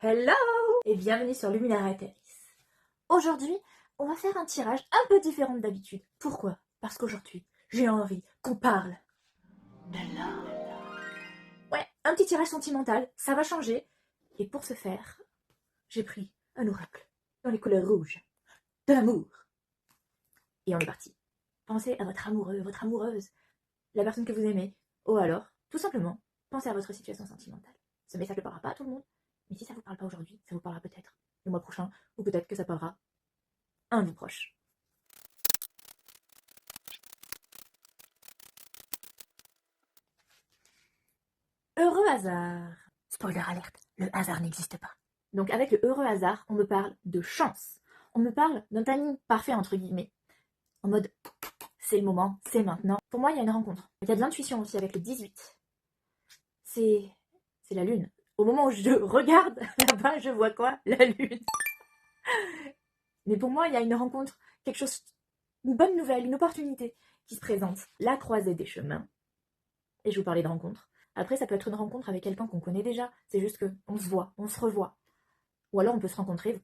Hello et bienvenue sur Luminaria Terris. Aujourd'hui, on va faire un tirage un peu différent d'habitude. Pourquoi? Parce qu'aujourd'hui, j'ai envie qu'on parle de l'amour. Ouais, un petit tirage sentimental, ça va changer. Et pour ce faire, j'ai pris un oracle dans les couleurs rouges de l'amour. Et on est parti. Pensez à votre amoureux, votre amoureuse, la personne que vous aimez. Ou alors, tout simplement, pensez à votre situation sentimentale. Ce message ne parlera pas à tout le monde. Mais si ça ne vous parle pas aujourd'hui, ça vous parlera peut-être le mois prochain, ou peut-être que ça parlera à un de vos proches. Heureux hasard. Spoiler alerte, le hasard n'existe pas. Donc avec le heureux hasard, on me parle de chance. On me parle d'un timing parfait entre guillemets. En mode, c'est le moment, c'est maintenant. Pour moi, il y a une rencontre. Il y a de l'intuition aussi avec le 18. C'est la lune. Au moment où je regarde là-bas, je vois quoi? La lune. Mais pour moi, il y a une rencontre, quelque chose, une bonne nouvelle, une opportunité qui se présente. La croisée des chemins. Et je vous parlais de rencontre. Après, ça peut être une rencontre avec quelqu'un qu'on connaît déjà. C'est juste qu'on se voit, on se revoit. Ou alors on peut se rencontrer.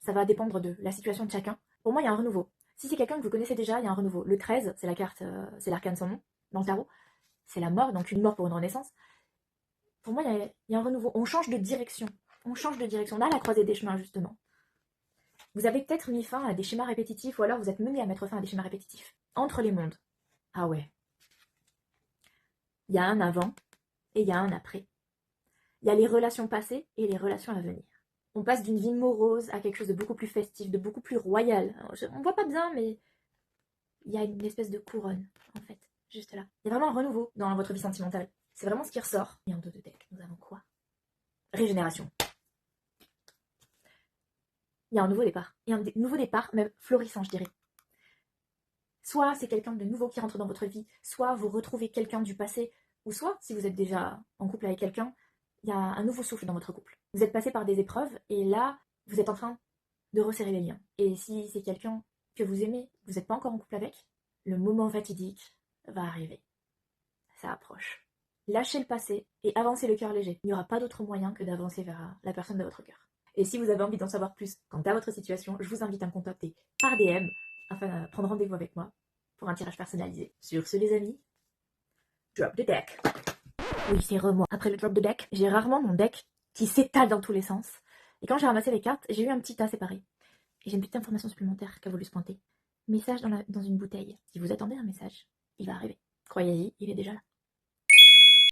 Ça va dépendre de la situation de chacun. Pour moi, il y a un renouveau. Si c'est quelqu'un que vous connaissez déjà, il y a un renouveau. Le 13, c'est la carte, c'est l'arcane sans nom dans le tarot. C'est la mort, donc une mort pour une renaissance. Pour moi, il y a un renouveau. On change de direction. On change de direction. On a la croisée des chemins, justement. Vous avez peut-être mis fin à des schémas répétitifs, ou alors vous êtes mené à mettre fin à des schémas répétitifs. Entre les mondes. Ah ouais. Il y a un avant et il y a un après. Il y a les relations passées et les relations à venir. On passe d'une vie morose à quelque chose de beaucoup plus festif, de beaucoup plus royal. On voit pas bien, mais il y a une espèce de couronne, en fait, juste là. Il y a vraiment un renouveau dans votre vie sentimentale. C'est vraiment ce qui ressort. Et en dos de deck, nous avons quoi? Régénération. Il y a un nouveau départ. Et un nouveau départ, même florissant, je dirais. Soit c'est quelqu'un de nouveau qui rentre dans votre vie, soit vous retrouvez quelqu'un du passé, ou soit, si vous êtes déjà en couple avec quelqu'un, il y a un nouveau souffle dans votre couple. Vous êtes passé par des épreuves, et là, vous êtes en train de resserrer les liens. Et si c'est quelqu'un que vous aimez, vous n'êtes pas encore en couple avec, le moment fatidique va arriver. Ça approche. Lâchez le passé et avancez le cœur léger. Il n'y aura pas d'autre moyen que d'avancer vers la personne de votre cœur. Et si vous avez envie d'en savoir plus quant à votre situation, je vous invite à me contacter par DM afin de prendre rendez-vous avec moi pour un tirage personnalisé. Sur ce, les amis, drop the deck. Oui, c'est moi. Après le drop the deck, j'ai rarement mon deck qui s'étale dans tous les sens. Et quand j'ai ramassé les cartes, j'ai eu un petit tas séparé. Et j'ai une petite information supplémentaire qu'a voulu se pointer. Message dans une bouteille. Si vous attendez un message, il va arriver. Croyez-y, il est déjà là.